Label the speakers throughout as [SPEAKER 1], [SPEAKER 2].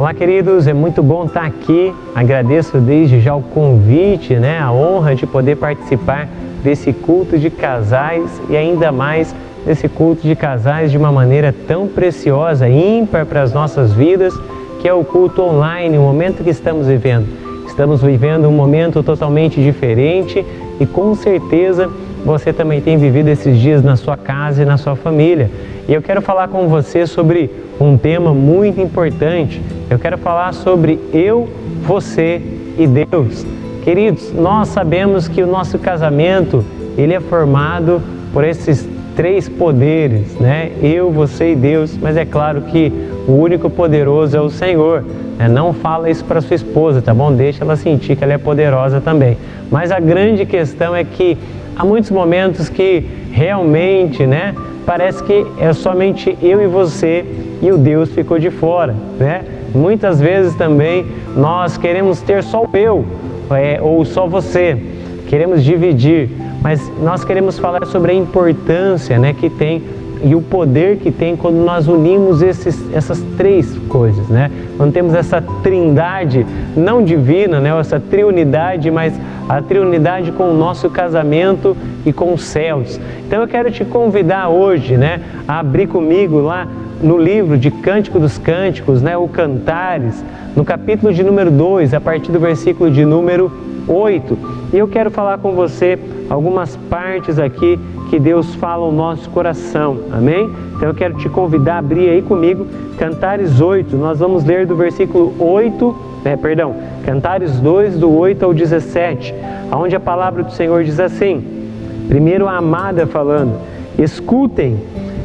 [SPEAKER 1] Olá, queridos, é muito bom estar aqui. Agradeço desde já o convite, a honra de poder participar desse culto de casais e ainda mais desse culto de casais de uma maneira tão preciosa, ímpar para as nossas vidas, que é o culto online, o momento que estamos vivendo. Estamos vivendo um momento totalmente diferente e com certeza você também tem vivido esses dias na sua casa e na sua família. E eu quero falar com você sobre um tema muito importante. Eu quero falar sobre eu, você e Deus. Queridos, nós sabemos que o nosso casamento, ele é formado por esses três poderes, Eu, você e Deus, mas é claro que o único poderoso é o Senhor. Não fala isso para sua esposa, tá bom? Deixa ela sentir que ela é poderosa também. Mas a grande questão é que há muitos momentos que realmente, parece que é somente eu e você e o Deus ficou de fora, Muitas vezes também nós queremos ter só o eu, ou só você, queremos dividir, mas nós queremos falar sobre a importância, que tem e o poder que tem quando nós unimos essas três coisas, Quando temos essa trindade, não divina, essa triunidade, mas a triunidade com o nosso casamento e com os céus. Então eu quero te convidar hoje, a abrir comigo lá no livro de Cântico dos Cânticos, o Cantares, no capítulo de número 2, a partir do versículo de número 8. E eu quero falar com você algumas partes aqui que Deus fala ao nosso coração, amém? Então eu quero te convidar a abrir aí comigo Cantares 8, nós vamos ler do versículo 8, Cantares 2, do 8 ao 17, onde a palavra do Senhor diz assim, primeiro a amada falando, escutem,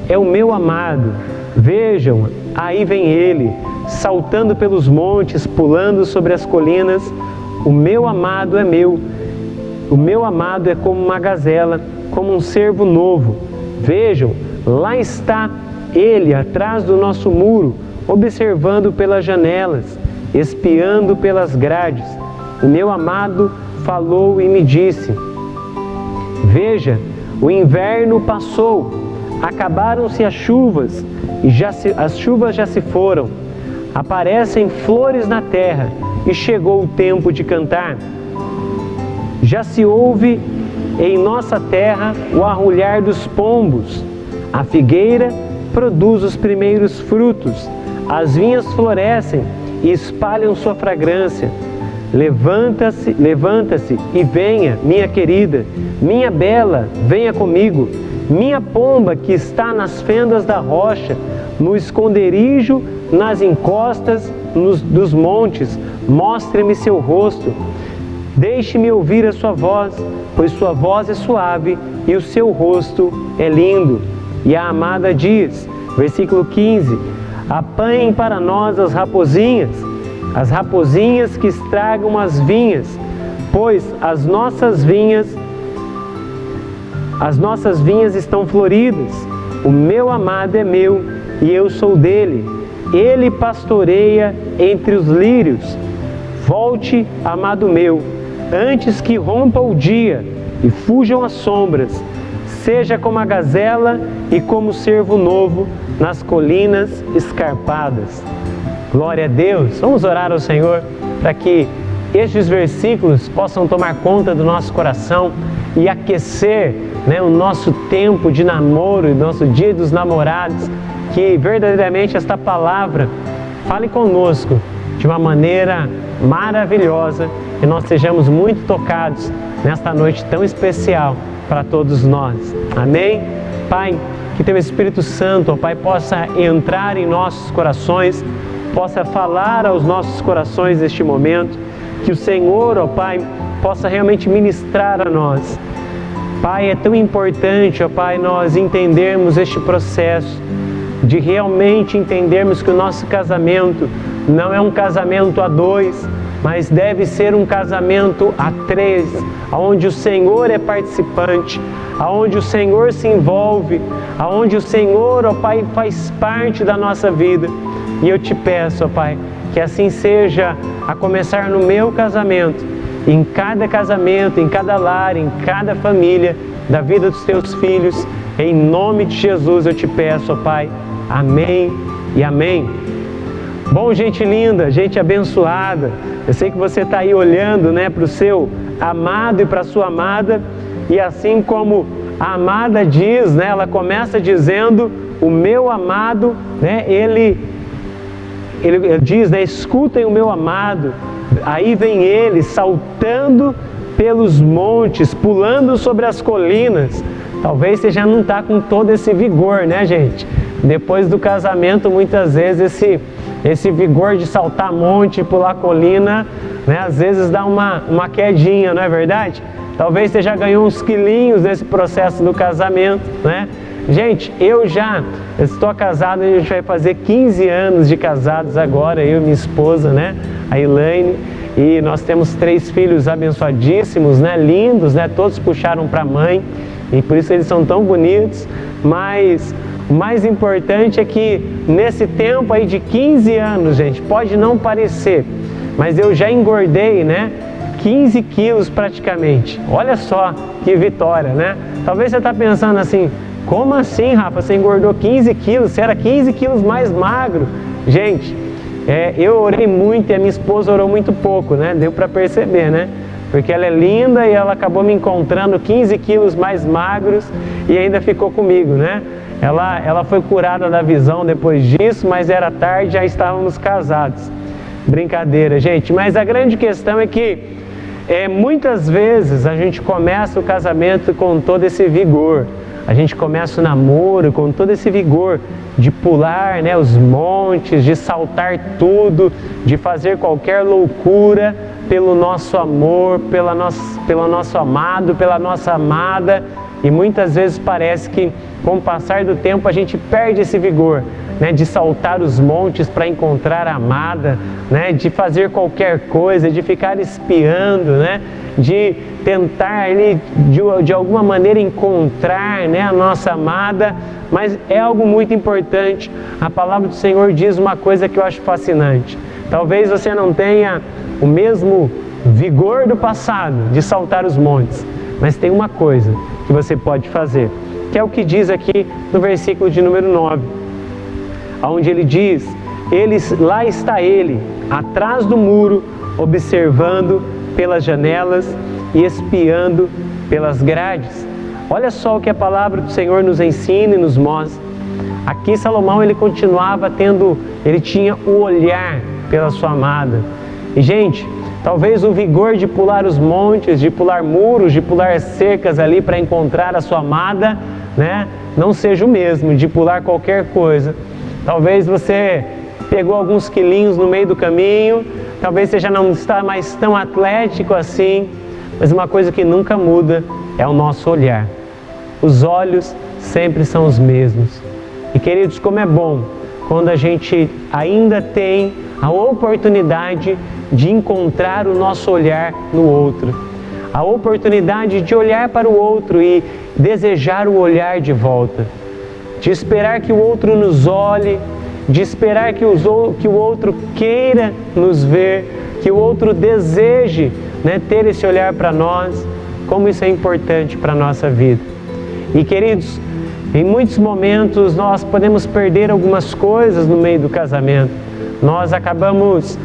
[SPEAKER 1] é o meu amado, vejam, aí vem ele, saltando pelos montes, pulando sobre as colinas, o meu amado é meu, o meu amado é como uma gazela, como um cervo novo. Vejam, lá está ele atrás do nosso muro, observando pelas janelas, espiando pelas grades. O meu amado falou e me disse, veja, o inverno passou, acabaram-se as chuvas, e as chuvas já se foram. Aparecem flores na terra, e chegou o tempo de cantar. Já se ouve em nossa terra o arrulhar dos pombos. A figueira produz os primeiros frutos. As vinhas florescem e espalham sua fragrância. Levanta-se e venha, minha querida, minha bela, venha comigo. Minha pomba que está nas fendas da rocha, no esconderijo, nas encostas dos montes, mostre-me seu rosto. Deixe-me ouvir a sua voz, pois sua voz é suave e o seu rosto é lindo. E a amada diz, versículo 15, apanhem para nós as raposinhas que estragam as vinhas, pois as nossas vinhas estão floridas. O meu amado é meu e eu sou dele. Ele pastoreia entre os lírios. Volte, amado meu, antes que rompa o dia e fujam as sombras. Seja como a gazela e como o cervo novo nas colinas escarpadas. Glória a Deus. Vamos orar ao Senhor para que estes versículos possam tomar conta do nosso coração e aquecer o nosso tempo de namoro, o nosso dia dos namorados, que verdadeiramente esta palavra fale conosco de uma maneira maravilhosa e nós sejamos muito tocados nesta noite tão especial para todos nós. Amém? Pai, que Teu Espírito Santo, ó Pai, possa entrar em nossos corações, possa falar aos nossos corações neste momento, que o Senhor, ó Pai, possa realmente ministrar a nós. Pai, é tão importante, ó Pai, nós entendermos este processo, de realmente entendermos que o nosso casamento não é um casamento a dois, mas deve ser um casamento a três, onde o Senhor é participante, onde o Senhor se envolve, onde o Senhor, ó Pai, faz parte da nossa vida. E eu te peço, ó Pai, que assim seja a começar no meu casamento, em cada lar, em cada família, da vida dos Teus filhos. Em nome de Jesus eu te peço, ó Pai. Amém e amém. Bom, gente linda, gente abençoada, eu sei que você está aí olhando, né, para o seu amado e para a sua amada, e assim como a amada diz, né, ela começa dizendo, o meu amado, né, ele diz, né, escutem o meu amado, aí vem ele saltando pelos montes, pulando sobre as colinas. Talvez você já não está com todo esse vigor, né, gente? Depois do casamento, muitas vezes esse vigor de saltar monte, pular colina, né, às vezes dá uma quedinha, não é verdade? Talvez você já ganhou uns quilinhos nesse processo do casamento, né? Gente, eu estou casado, a gente vai fazer 15 anos de casados agora, eu e minha esposa, né, a Elaine, e nós temos 3 filhos abençoadíssimos, né, lindos, né, todos puxaram para a mãe, e por isso eles são tão bonitos, mas o mais importante é que nesse tempo aí de 15 anos, gente, pode não parecer, mas eu já engordei, né, 15 quilos praticamente. Olha só que vitória, né? Talvez você está pensando assim, como assim, Rafa, você engordou 15 quilos, você era 15 quilos mais magro. Gente, eu orei muito e a minha esposa orou muito pouco, né? Deu para perceber, né? Porque ela é linda e ela acabou me encontrando 15 quilos mais magros e ainda ficou comigo, né? Ela foi curada da visão depois disso, mas era tarde, já estávamos casados. Brincadeira, gente. Mas a grande questão é que muitas vezes a gente começa o casamento com todo esse vigor. A gente começa o namoro com todo esse vigor de pular, né, os montes, de saltar tudo, de fazer qualquer loucura pelo nosso amor, pelo nosso amado, pela nossa amada. E muitas vezes parece que com o passar do tempo a gente perde esse vigor, né, de saltar os montes para encontrar a amada, né, de fazer qualquer coisa, de ficar espiando, né, de tentar ali, de alguma maneira encontrar, né, a nossa amada, mas é algo muito importante. A palavra do Senhor diz uma coisa que eu acho fascinante. Talvez você não tenha o mesmo vigor do passado de saltar os montes, mas tem uma coisa que você pode fazer, que é o que diz aqui no versículo de número 9, onde ele diz, lá está ele, atrás do muro, observando pelas janelas e espiando pelas grades. Olha só o que a palavra do Senhor nos ensina e nos mostra. Aqui Salomão, ele tinha o olhar pela sua amada. E gente, talvez o vigor de pular os montes, de pular muros, de pular cercas ali para encontrar a sua amada, né, não seja o mesmo de pular qualquer coisa. Talvez você pegou alguns quilinhos no meio do caminho, talvez você já não está mais tão atlético assim, mas uma coisa que nunca muda é o nosso olhar. Os olhos sempre são os mesmos. E queridos, como é bom quando a gente ainda tem a oportunidade de encontrar o nosso olhar no outro. A oportunidade de olhar para o outro e desejar o olhar de volta. De esperar que o outro nos olhe, de esperar que o outro queira nos ver, que o outro deseje, né, ter esse olhar para nós. Como isso é importante para a nossa vida. E queridos, em muitos momentos nós podemos perder algumas coisas no meio do casamento. Nós acabamos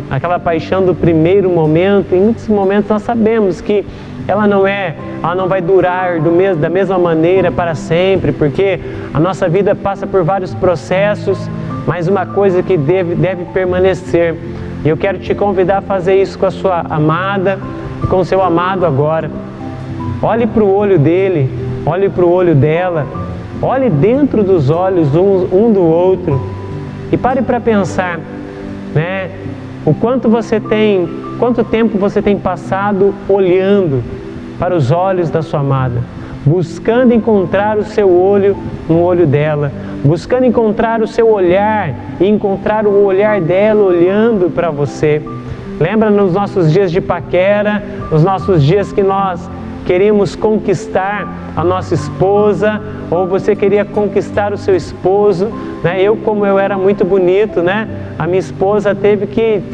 [SPEAKER 1] aquela paixão do primeiro momento, em muitos momentos nós sabemos que ela não vai durar da mesma maneira para sempre, porque a nossa vida passa por vários processos, mas uma coisa que deve permanecer. E eu quero te convidar a fazer isso com a sua amada e com o seu amado agora. Olhe para o olho dele, olhe para o olho dela, olhe dentro dos olhos um do outro e pare para pensar, né? Quanto tempo você tem passado olhando para os olhos da sua amada, buscando encontrar o seu olho no olho dela, buscando encontrar o seu olhar e encontrar o olhar dela olhando para você. Lembra nos nossos dias de paquera, nos nossos dias que nós queríamos conquistar a nossa esposa, ou você queria conquistar o seu esposo, né? Como eu era muito bonito, né? A minha esposa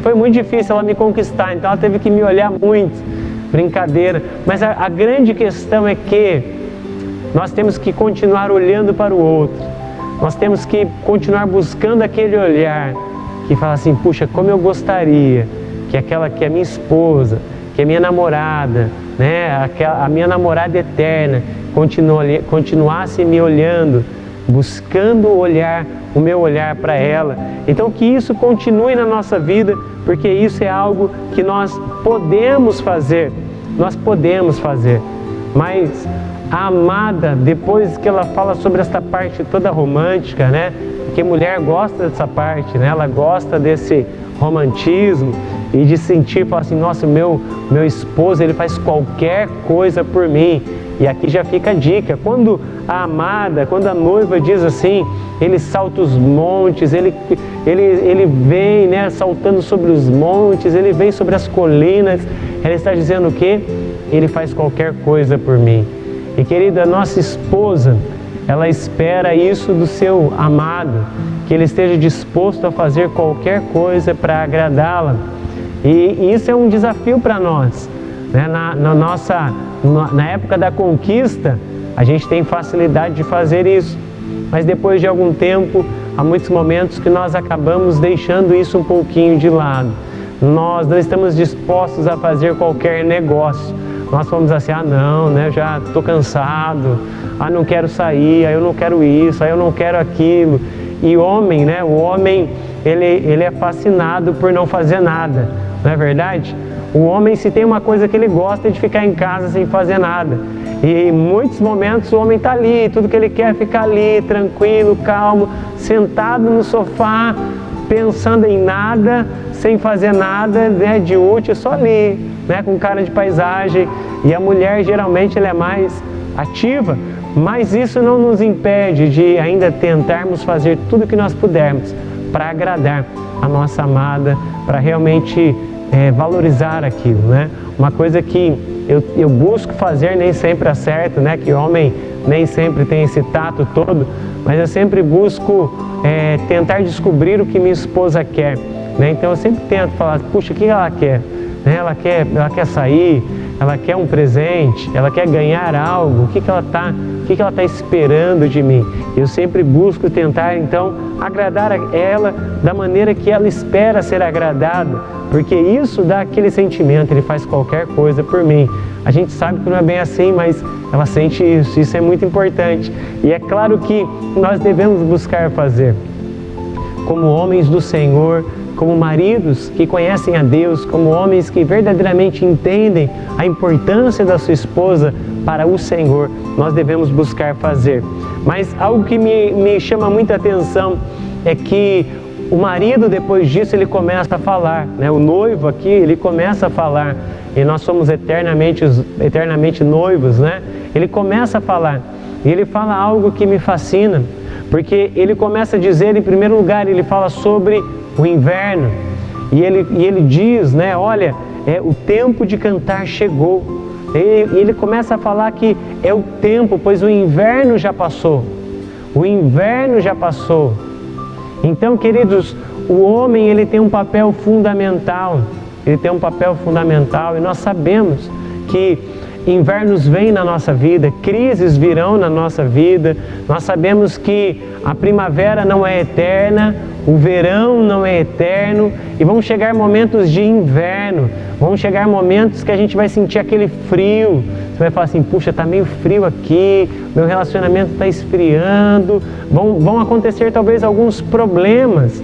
[SPEAKER 1] foi muito difícil ela me conquistar, então ela teve que me olhar muito. Brincadeira. Mas a grande questão é que nós temos que continuar olhando para o outro. Nós temos que continuar buscando aquele olhar, que fala assim, puxa, como eu gostaria que aquela que é minha esposa, que é minha namorada, né, a minha namorada eterna, continuasse me olhando, buscando o meu olhar para ela. Então que isso continue na nossa vida, porque isso é algo que nós podemos fazer, mas a amada, depois que ela fala sobre essa parte toda romântica, né, porque mulher gosta dessa parte, né, ela gosta desse romantismo e de sentir, falar assim, nossa, meu esposo, ele faz qualquer coisa por mim. E aqui já fica a dica, quando a amada, quando a noiva diz assim, ele salta os montes, ele vem, né, saltando sobre os montes, ele vem sobre as colinas, ela está dizendo o quê? Ele faz qualquer coisa por mim. E querida, nossa esposa, ela espera isso do seu amado, que ele esteja disposto a fazer qualquer coisa para agradá-la. E isso é um desafio para nós, né? Na época da conquista, a gente tem facilidade de fazer isso, mas depois de algum tempo, há muitos momentos que nós acabamos deixando isso um pouquinho de lado. Nós não estamos dispostos a fazer qualquer negócio. Nós falamos assim, não, né, já estou cansado, não quero sair, eu não quero isso, eu não quero aquilo. E o homem, ele é fascinado por não fazer nada, não é verdade? O homem, se tem uma coisa que ele gosta, é de ficar em casa sem fazer nada. E em muitos momentos o homem está ali, tudo que ele quer é ficar ali, tranquilo, calmo, sentado no sofá, pensando em nada, sem fazer nada, né, de útil, só ali, né, com cara de paisagem. E a mulher, geralmente, ela é mais ativa, mas isso não nos impede de ainda tentarmos fazer tudo o que nós pudermos para agradar a nossa amada, para realmente valorizar aquilo, né? Uma coisa que eu busco fazer, nem sempre acerto, né? Que o homem nem sempre tem esse tato todo, mas eu sempre busco tentar descobrir o que minha esposa quer, né? Então eu sempre tento falar, puxa, o que ela quer? Né? Ela quer sair, ela quer um presente, ela quer ganhar algo, o que ela está esperando de mim? Eu sempre busco tentar, então, agradar ela da maneira que ela espera ser agradada, porque isso dá aquele sentimento, ele faz qualquer coisa por mim. A gente sabe que não é bem assim, mas ela sente isso é muito importante. E é claro que nós devemos buscar fazer, como homens do Senhor, como maridos que conhecem a Deus, como homens que verdadeiramente entendem a importância da sua esposa para o Senhor, nós devemos buscar fazer. Mas algo que me chama muita atenção é que o marido, depois disso, ele começa a falar, né? O noivo aqui, ele começa a falar, e nós somos eternamente noivos, né? Ele começa a falar, e ele fala algo que me fascina, porque ele começa a dizer, em primeiro lugar, ele fala sobre o inverno, e ele diz, né, olha, o tempo de cantar chegou. E ele começa a falar que é o tempo, pois o inverno já passou. O inverno já passou. Então, queridos, o homem, ele tem um papel fundamental. Ele tem um papel fundamental, e nós sabemos que invernos vêm na nossa vida, crises virão na nossa vida. Nós sabemos que a primavera não é eterna, o verão não é eterno, e vão chegar momentos de inverno, vão chegar momentos que a gente vai sentir aquele frio. Você vai falar assim, puxa, está meio frio aqui, meu relacionamento está esfriando. Vão acontecer talvez alguns problemas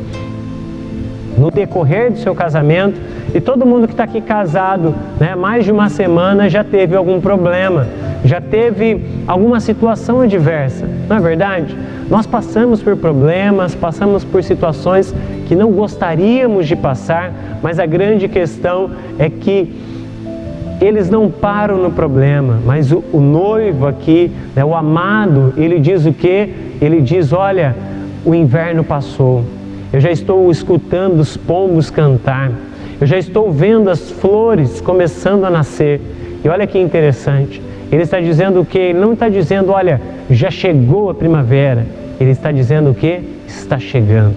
[SPEAKER 1] no decorrer do seu casamento, e todo mundo que está aqui casado, né, mais de uma semana, já teve algum problema, já teve alguma situação adversa, não é verdade? Nós passamos por problemas, passamos por situações que não gostaríamos de passar, mas a grande questão é que eles não param no problema, mas o noivo aqui, né, o amado, ele diz o quê? Ele diz, olha, o inverno passou, eu já estou escutando os pombos cantar, eu já estou vendo as flores começando a nascer. E olha que interessante, ele está dizendo o quê? Ele não está dizendo, olha, já chegou a primavera. Ele está dizendo o quê? Está chegando.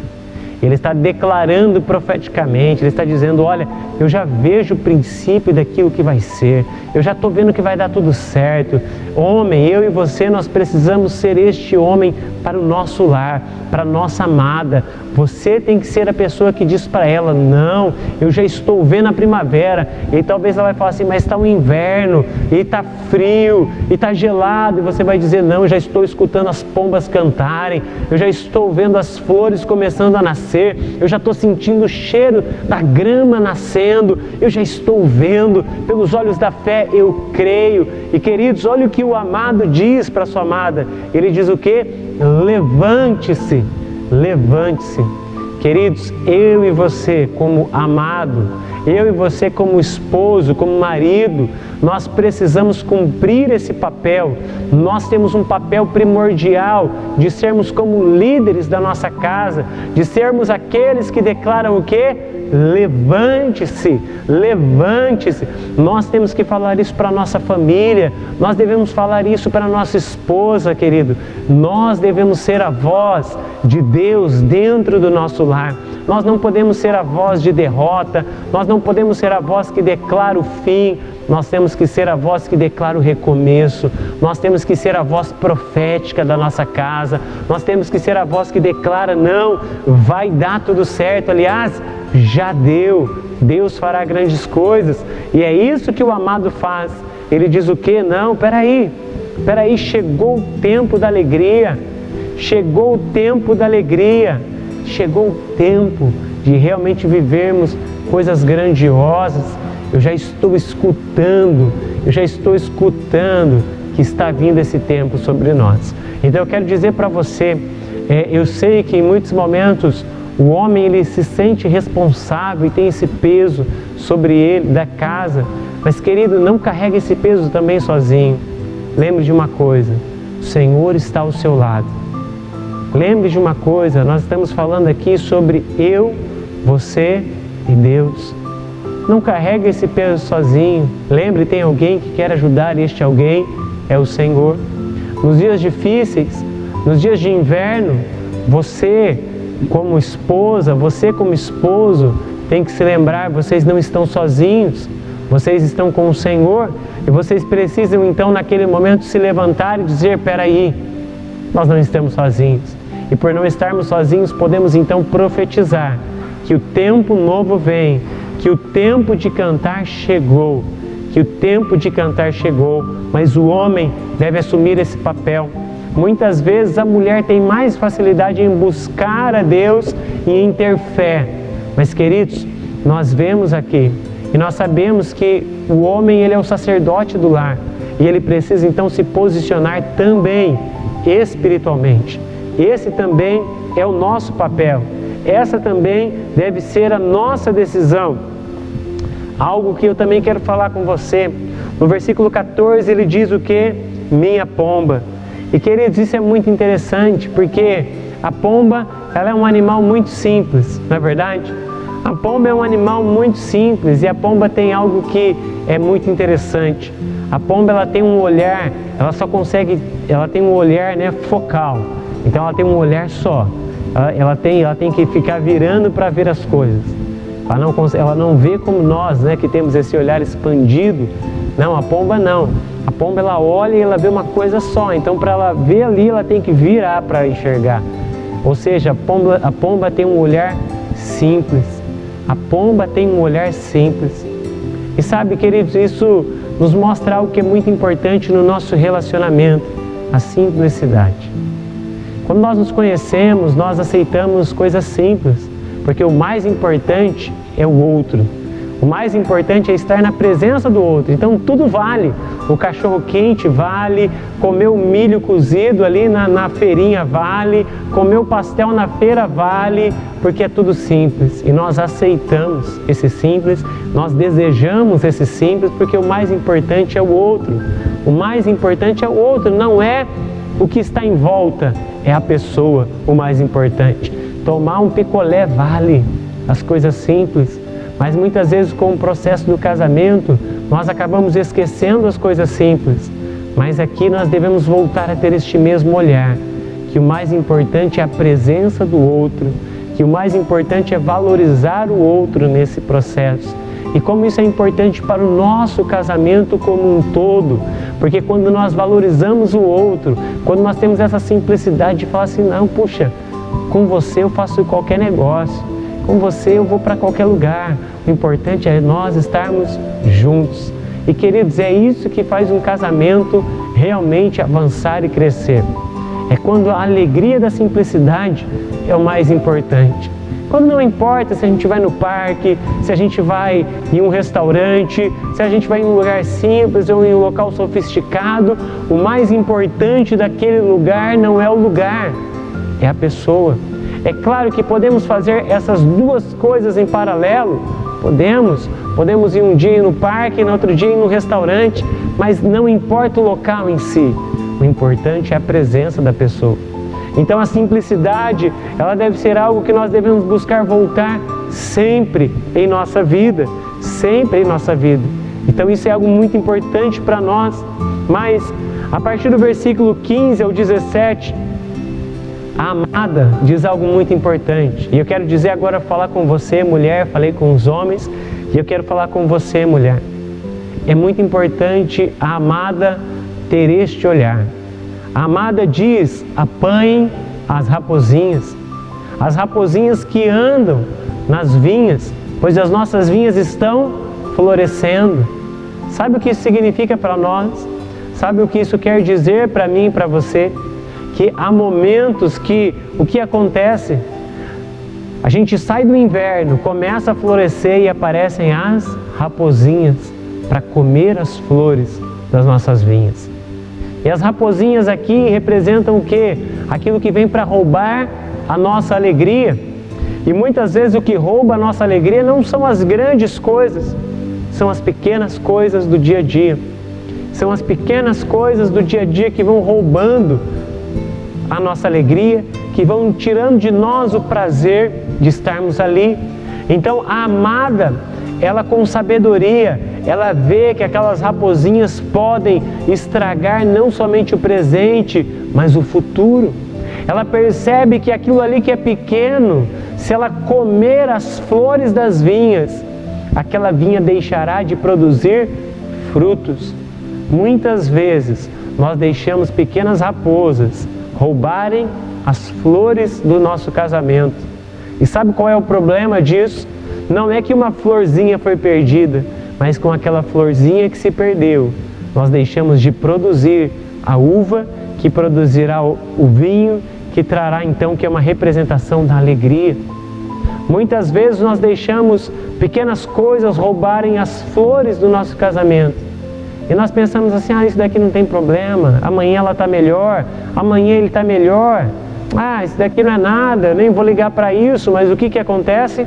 [SPEAKER 1] Ele está declarando profeticamente, ele está dizendo, olha, eu já vejo o princípio daquilo que vai ser, eu já estou vendo que vai dar tudo certo. Homem, eu e você, nós precisamos ser este homem para o nosso lar, para a nossa amada. Você tem que ser a pessoa que diz para ela, não, eu já estou vendo a primavera. E talvez ela vai falar assim, mas está o inverno, e está frio, e está gelado. E você vai dizer, não, eu já estou escutando as pombas cantarem, eu já estou vendo as flores começando a nascer, eu já estou sentindo o cheiro da grama nascendo, eu já estou vendo, pelos olhos da fé eu creio. E queridos, olha o que o amado diz para a sua amada. Ele diz o quê? Levante-se, levante-se. Queridos, eu e você como amado, eu e você como esposo, como marido, nós precisamos cumprir esse papel. Nós temos um papel primordial de sermos como líderes da nossa casa, de sermos aqueles que declaram o quê? Levante-se, levante-se. Nós temos que falar isso para a nossa família, nós devemos falar isso para a nossa esposa, querido. Nós devemos ser a voz de Deus dentro do nosso lar. Nós não podemos ser a voz de derrota, nós não podemos ser a voz que declara o fim. Nós temos que ser a voz que declara o recomeço, nós temos que ser a voz profética da nossa casa, nós temos que ser a voz que declara, não, vai dar tudo certo, aliás, já deu, Deus fará grandes coisas. E é isso que o amado faz. Ele diz o quê? Não, peraí, chegou o tempo da alegria, chegou o tempo da alegria, chegou o tempo de realmente vivermos coisas grandiosas. Eu já estou escutando que está vindo esse tempo sobre nós. Então eu quero dizer para você, eu sei que em muitos momentos o homem ele se sente responsável e tem esse peso sobre ele, da casa. Mas querido, não carregue esse peso também sozinho. Lembre de uma coisa, o Senhor está ao seu lado. Lembre de uma coisa, nós estamos falando aqui sobre eu, você e Deus. Não carregue esse peso sozinho. Lembre, tem alguém que quer ajudar, e este alguém é o Senhor. Nos dias difíceis, nos dias de inverno, você como esposa, você como esposo, tem que se lembrar, vocês não estão sozinhos, vocês estão com o Senhor, e vocês precisam então naquele momento se levantar e dizer, peraí, nós não estamos sozinhos. E por não estarmos sozinhos, podemos então profetizar que o tempo novo vem, que o tempo de cantar chegou, mas o homem deve assumir esse papel. Muitas vezes a mulher tem mais facilidade em buscar a Deus e em ter fé. Mas queridos, nós vemos aqui e nós sabemos que o homem ele é o sacerdote do lar e ele precisa então se posicionar também espiritualmente. Esse também é o nosso papel. Essa também deve ser a nossa decisão. Algo que eu também quero falar com você. No versículo 14 ele diz o que? Minha pomba. E queridos, isso é muito interessante, porque a pomba, ela é um animal muito simples, não é verdade? A pomba é um animal muito simples e a pomba tem algo que é muito interessante. A pomba, ela tem um olhar, ela tem um olhar, né, focal. Então ela tem um olhar só. Ela tem que ficar virando para ver as coisas. Ela não vê como nós, né, que temos esse olhar expandido. Não, a pomba não. A pomba ela olha e ela vê uma coisa só. Então para ela ver ali, ela tem que virar para enxergar. Ou seja, a pomba tem um olhar simples. A pomba tem um olhar simples. E sabe, queridos, isso nos mostra algo que é muito importante no nosso relacionamento, a simplicidade. Quando nós nos conhecemos, nós aceitamos coisas simples, porque o mais importante é o outro. O mais importante é estar na presença do outro. Então tudo vale. O cachorro quente vale, comer o milho cozido ali na feirinha vale, comer o pastel na feira vale, porque é tudo simples. E nós aceitamos esse simples, nós desejamos esse simples, porque o mais importante é o outro. O mais importante é o outro, não é o que está em volta, é a pessoa o mais importante. Tomar um picolé vale, as coisas simples. Mas muitas vezes com o processo do casamento, nós acabamos esquecendo as coisas simples. Mas aqui nós devemos voltar a ter este mesmo olhar, que o mais importante é a presença do outro, que que o mais importante é valorizar o outro nesse processo. E como isso é importante para o nosso casamento como um todo, porque quando nós valorizamos o outro, quando nós temos essa simplicidade de falar assim, não, puxa, com você eu faço qualquer negócio, com você eu vou para qualquer lugar, o importante é nós estarmos juntos. E queridos, é isso que faz um casamento realmente avançar e crescer. É quando a alegria da simplicidade é o mais importante. Quando não importa se a gente vai no parque, se a gente vai em um restaurante, se a gente vai em um lugar simples ou em um local sofisticado, o mais importante daquele lugar não é o lugar, é a pessoa. É claro que podemos fazer essas duas coisas em paralelo, podemos ir um dia no parque, no outro dia ir no restaurante, mas não importa o local em si, o importante é a presença da pessoa. Então a simplicidade, ela deve ser algo que nós devemos buscar voltar sempre em nossa vida, sempre em nossa vida. Então isso é algo muito importante para nós, mas a partir do versículo 15 ao 17, a amada diz algo muito importante. E eu quero dizer agora, falar com você, mulher, falei com os homens, e eu quero falar com você, mulher. É muito importante a amada ter este olhar. A amada diz, apanhem as raposinhas que andam nas vinhas, pois as nossas vinhas estão florescendo. Sabe o que isso significa para nós? Sabe o que isso quer dizer para mim e para você? Que há momentos que o que acontece? A gente sai do inverno, começa a florescer e aparecem as raposinhas para comer as flores das nossas vinhas. E as raposinhas aqui representam o quê? Aquilo que vem para roubar a nossa alegria. E muitas vezes o que rouba a nossa alegria não são as grandes coisas, são as pequenas coisas do dia a dia. São as pequenas coisas do dia a dia que vão roubando a nossa alegria, que vão tirando de nós o prazer de estarmos ali. Então a amada, ela com sabedoria, ela vê que aquelas raposinhas podem estragar não somente o presente, mas o futuro. Ela percebe que aquilo ali que é pequeno, se ela comer as flores das vinhas, aquela vinha deixará de produzir frutos. Muitas vezes nós deixamos pequenas raposas roubarem as flores do nosso casamento. E sabe qual é o problema disso? Não é que uma florzinha foi perdida, mas com aquela florzinha que se perdeu, nós deixamos de produzir a uva, que produzirá o vinho, que trará então, que é uma representação da alegria. Muitas vezes nós deixamos pequenas coisas roubarem as flores do nosso casamento. E nós pensamos assim, isso daqui não tem problema, amanhã ela está melhor, amanhã ele está melhor. Isso daqui não é nada, nem vou ligar para isso, mas o que acontece?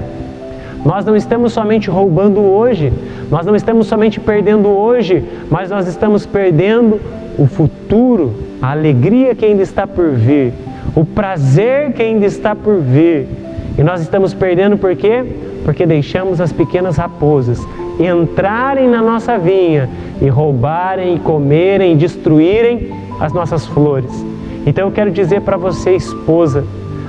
[SPEAKER 1] Nós não estamos somente roubando hoje, nós não estamos somente perdendo hoje, mas nós estamos perdendo o futuro, a alegria que ainda está por vir, o prazer que ainda está por vir. E nós estamos perdendo por quê? Porque deixamos as pequenas raposas entrarem na nossa vinha e roubarem, e comerem, e destruírem as nossas flores. Então eu quero dizer para você, esposa,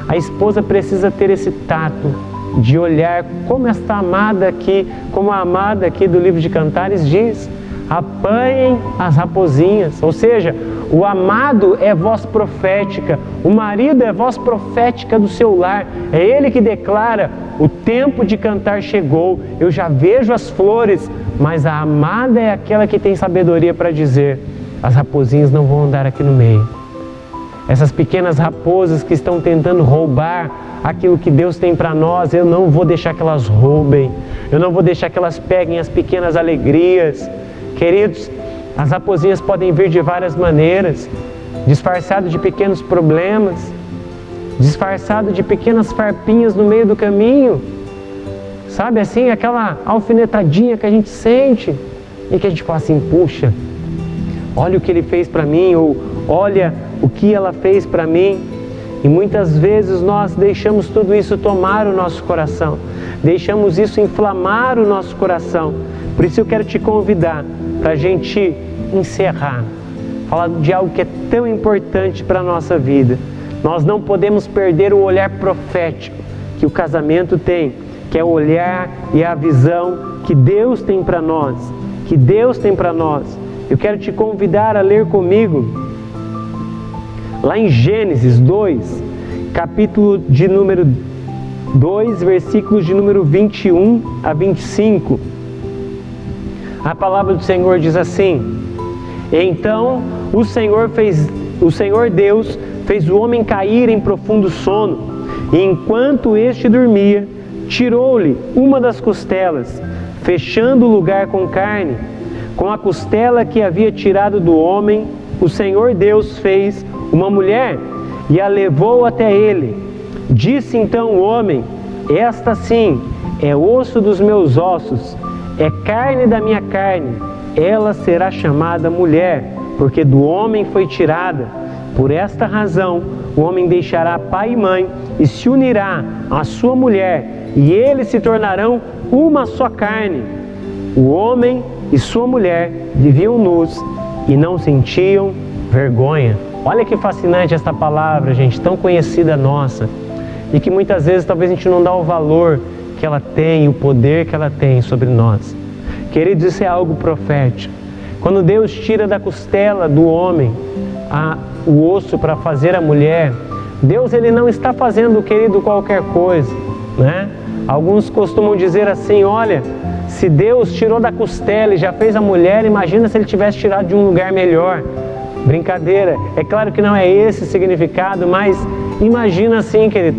[SPEAKER 1] a esposa precisa ter esse tato de olhar como esta amada aqui, como a amada aqui do livro de Cantares diz, apanhem as raposinhas, ou seja, o amado é voz profética, o marido é voz profética do seu lar, é ele que declara, o tempo de cantar chegou, eu já vejo as flores, mas a amada é aquela que tem sabedoria para dizer, as raposinhas não vão andar aqui no meio. Essas pequenas raposas que estão tentando roubar aquilo que Deus tem para nós, eu não vou deixar que elas roubem, eu não vou deixar que elas peguem as pequenas alegrias. Queridos, as raposinhas podem vir de várias maneiras, disfarçado de pequenos problemas, disfarçado de pequenas farpinhas no meio do caminho, sabe assim, aquela alfinetadinha que a gente sente e que a gente fala assim, puxa, olha o que ele fez para mim, ou olha o que ela fez para mim. E muitas vezes nós deixamos tudo isso tomar o nosso coração, deixamos isso inflamar o nosso coração. Por isso eu quero te convidar para a gente encerrar, falar de algo que é tão importante para a nossa vida. Nós não podemos perder o olhar profético que o casamento tem, que é o olhar e a visão que Deus tem para nós, que Deus tem para nós. Eu quero te convidar a ler comigo, lá em Gênesis 2, capítulo de número 2, versículos de número 21 a 25. A palavra do Senhor diz assim: Então o Senhor Deus fez o homem cair em profundo sono, e enquanto este dormia, tirou-lhe uma das costelas, fechando o lugar com carne. Com a costela que havia tirado do homem, o Senhor Deus fez uma mulher e a levou até ele. Disse então o homem: Esta sim é osso dos meus ossos, é carne da minha carne. Ela será chamada mulher, porque do homem foi tirada. Por esta razão, o homem deixará pai e mãe e se unirá à sua mulher, e eles se tornarão uma só carne. O homem e sua mulher viviam nus e não sentiam vergonha. Olha que fascinante esta palavra, gente, tão conhecida nossa, e que muitas vezes talvez a gente não dá o valor que ela tem, o poder que ela tem sobre nós. Queridos, isso é algo profético. Quando Deus tira da costela do homem o osso para fazer a mulher, Deus ele não está fazendo, querido, qualquer coisa, né? Alguns costumam dizer assim: olha, se Deus tirou da costela e já fez a mulher, imagina se ele tivesse tirado de um lugar melhor. Brincadeira, é claro que não é esse o significado, mas imagina assim, querido,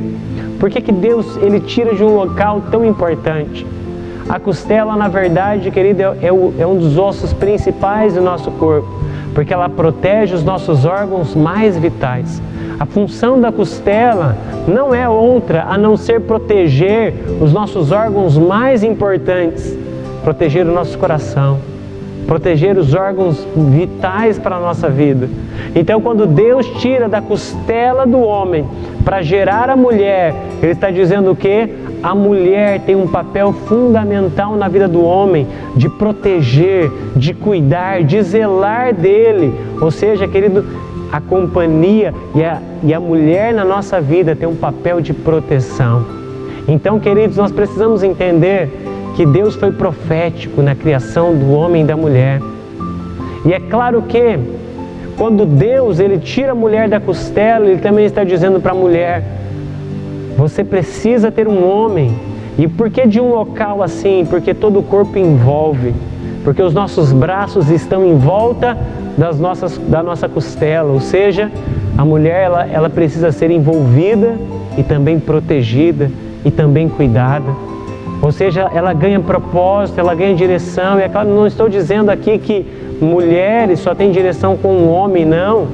[SPEAKER 1] por que Deus ele tira de um local tão importante? A costela, na verdade, querido, é um dos ossos principais do nosso corpo, porque ela protege os nossos órgãos mais vitais. A função da costela não é outra a não ser proteger os nossos órgãos mais importantes, proteger o nosso coração, proteger os órgãos vitais para a nossa vida. Então, quando Deus tira da costela do homem para gerar a mulher, Ele está dizendo o quê? A mulher tem um papel fundamental na vida do homem, de proteger, de cuidar, de zelar dele. Ou seja, querido, a companhia e a mulher na nossa vida tem um papel de proteção. Então, queridos, nós precisamos entender que Deus foi profético na criação do homem e da mulher. E é claro que quando Deus ele tira a mulher da costela, Ele também está dizendo para a mulher: você precisa ter um homem. E por que de um local assim? Porque todo o corpo envolve. Porque os nossos braços estão em volta da nossa costela. Ou seja, a mulher ela precisa ser envolvida e também protegida e também cuidada. Ou seja, ela ganha propósito, ela ganha direção. E é claro, não estou dizendo aqui que mulheres só têm direção com um homem, não.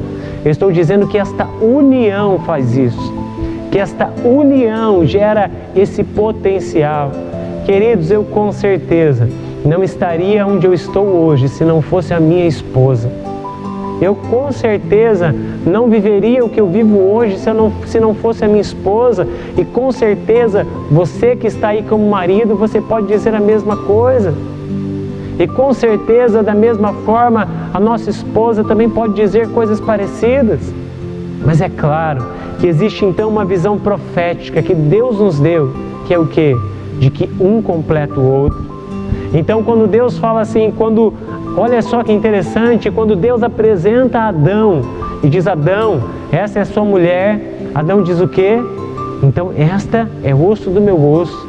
[SPEAKER 1] Eu estou dizendo que esta união faz isso. Que esta união gera esse potencial. Queridos, eu com certeza não estaria onde eu estou hoje se não fosse a minha esposa. Eu com certeza não viveria o que eu vivo hoje se não fosse a minha esposa. E com certeza você que está aí como marido, você pode dizer a mesma coisa. E com certeza da mesma forma a nossa esposa também pode dizer coisas parecidas. Mas é claro que existe então uma visão profética que Deus nos deu, que é o quê? De que um completa o outro. Então quando Deus fala assim, olha só que interessante, quando Deus apresenta Adão e diz: Adão, essa é a sua mulher, Adão diz o quê? Então esta é osso do meu osso.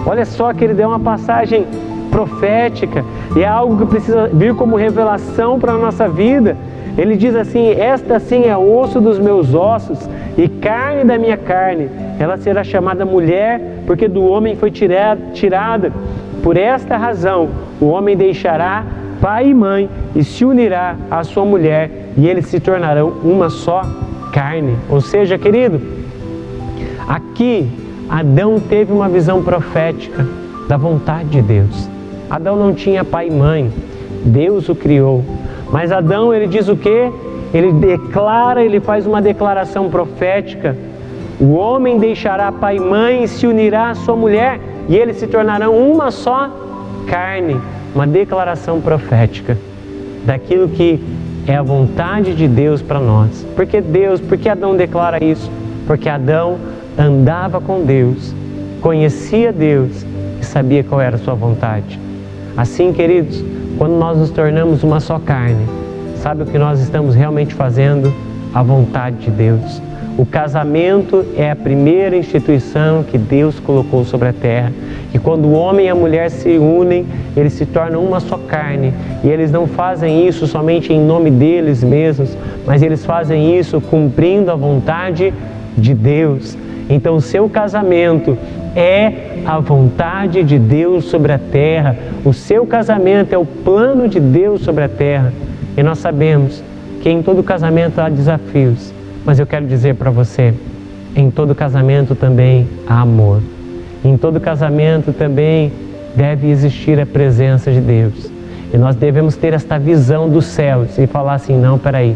[SPEAKER 1] Olha só que ele deu uma passagem profética e é algo que precisa vir como revelação para a nossa vida. Ele diz assim: esta sim é osso dos meus ossos e carne da minha carne. Ela será chamada mulher, porque do homem foi tirada. Por esta razão, o homem deixará pai e mãe e se unirá à sua mulher, e eles se tornarão uma só carne. Ou seja, querido, aqui Adão teve uma visão profética da vontade de Deus. Adão não tinha pai e mãe, Deus o criou. Mas Adão, ele diz o quê? Ele faz uma declaração profética. O homem deixará pai e mãe e se unirá à sua mulher, e eles se tornarão uma só carne. Uma declaração profética daquilo que é a vontade de Deus para nós. Por que Adão declara isso? Porque Adão andava com Deus, conhecia Deus e sabia qual era a sua vontade. Assim, queridos, quando nós nos tornamos uma só carne, sabe o que nós estamos realmente fazendo? A vontade de Deus. O casamento é a primeira instituição que Deus colocou sobre a terra. E quando o homem e a mulher se unem, eles se tornam uma só carne. E eles não fazem isso somente em nome deles mesmos, mas eles fazem isso cumprindo a vontade de Deus. Então, o seu casamento é a vontade de Deus sobre a terra. O seu casamento é o plano de Deus sobre a terra. E nós sabemos que em todo casamento há desafios. Mas eu quero dizer para você, em todo casamento também há amor. Em todo casamento também deve existir a presença de Deus. E nós devemos ter esta visão dos céus e falar assim, não, peraí,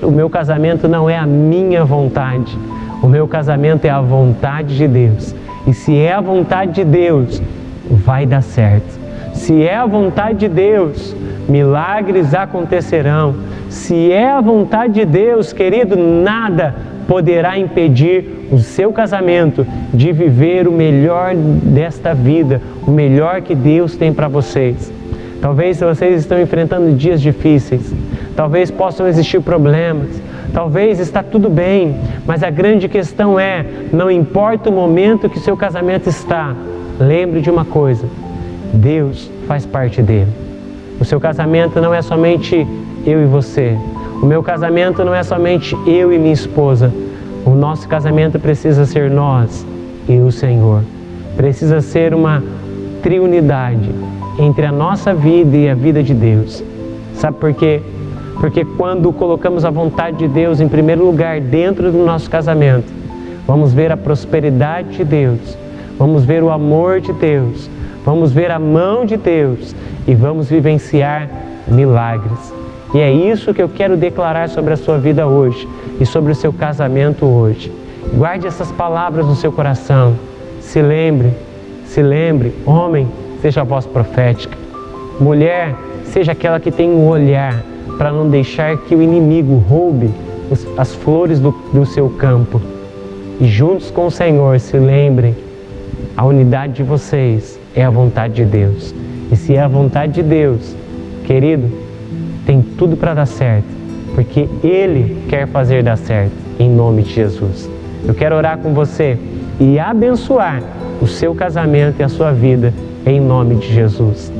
[SPEAKER 1] o meu casamento não é a minha vontade. O meu casamento é a vontade de Deus. E se é a vontade de Deus, vai dar certo. Se é a vontade de Deus, milagres acontecerão. Se é a vontade de Deus, querido, nada poderá impedir o seu casamento de viver o melhor desta vida, o melhor que Deus tem para vocês. Talvez vocês estão enfrentando dias difíceis, talvez possam existir problemas, talvez está tudo bem, mas a grande questão é, não importa o momento que o seu casamento está, lembre de uma coisa, Deus faz parte dele. O seu casamento não é somente eu e você. O meu casamento não é somente eu e minha esposa. O nosso casamento precisa ser nós e o Senhor. Precisa ser uma triunidade entre a nossa vida e a vida de Deus. Sabe por quê? Porque quando colocamos a vontade de Deus em primeiro lugar dentro do nosso casamento, vamos ver a prosperidade de Deus, vamos ver o amor de Deus, vamos ver a mão de Deus e vamos vivenciar milagres. E é isso que eu quero declarar sobre a sua vida hoje e sobre o seu casamento hoje. Guarde essas palavras no seu coração. Se lembre, homem, seja a voz profética. Mulher, seja aquela que tem um olhar para não deixar que o inimigo roube as flores do seu campo. E juntos com o Senhor, se lembrem, a unidade de vocês é a vontade de Deus. E se é a vontade de Deus, querido, tem tudo para dar certo, porque Ele quer fazer dar certo, em nome de Jesus. Eu quero orar com você e abençoar o seu casamento e a sua vida, em nome de Jesus.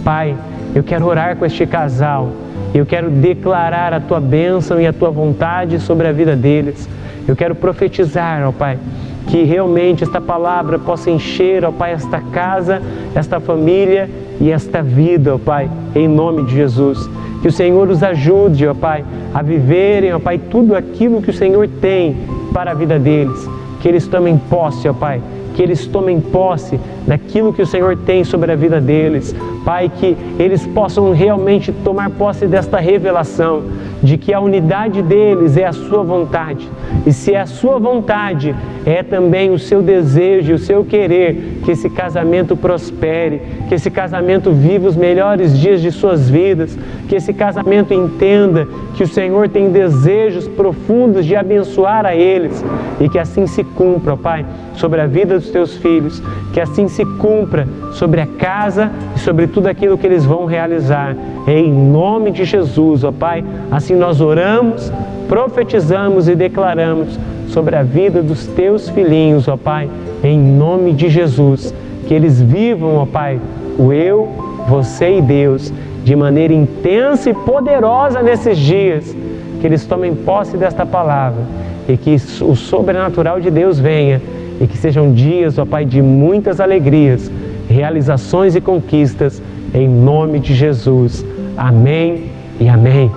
[SPEAKER 1] Pai, eu quero orar com este casal, eu quero declarar a Tua bênção e a Tua vontade sobre a vida deles. Eu quero profetizar, ó Pai, que realmente esta palavra possa encher, ó Pai, esta casa, esta família e esta vida, ó Pai, em nome de Jesus. Que o Senhor os ajude, ó Pai, a viverem, ó Pai, tudo aquilo que o Senhor tem para a vida deles. Que eles tomem posse, ó Pai, que eles tomem posse daquilo que o Senhor tem sobre a vida deles. Pai, que eles possam realmente tomar posse desta revelação de que a unidade deles é a sua vontade. E se é a sua vontade, é também o seu desejo, o seu querer que esse casamento prospere, que esse casamento viva os melhores dias de suas vidas, que esse casamento entenda que o Senhor tem desejos profundos de abençoar a eles e que assim se cumpra, Pai, sobre a vida dos teus filhos, que assim se cumpra sobre a casa e sobre tudo aquilo que eles vão realizar. Em nome de Jesus, ó Pai, assim nós oramos, profetizamos e declaramos sobre a vida dos teus filhinhos, ó Pai, em nome de Jesus, que eles vivam, ó Pai, o eu, você e Deus, de maneira intensa e poderosa nesses dias, que eles tomem posse desta palavra e que o sobrenatural de Deus venha e que sejam dias, ó Pai, de muitas alegrias, realizações e conquistas, em nome de Jesus. Amém e amém.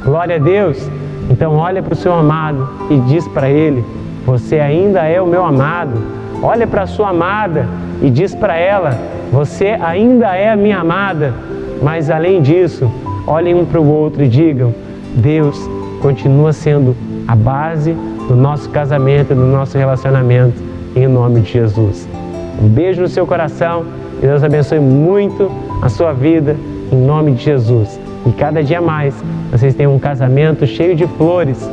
[SPEAKER 1] Glória a Deus. Então olha para o seu amado e diz para ele, você ainda é o meu amado. Olha para a sua amada e diz para ela, você ainda é a minha amada. Mas além disso, olhem um para o outro e digam, Deus continua sendo a base do nosso casamento, do nosso relacionamento, em nome de Jesus. Um beijo no seu coração e Deus abençoe muito a sua vida, em nome de Jesus. E cada dia mais vocês tenham um casamento cheio de flores,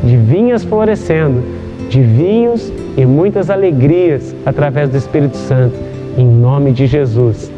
[SPEAKER 1] de vinhas florescendo de vinhos e muitas alegrias através do Espírito Santo. Em nome de Jesus.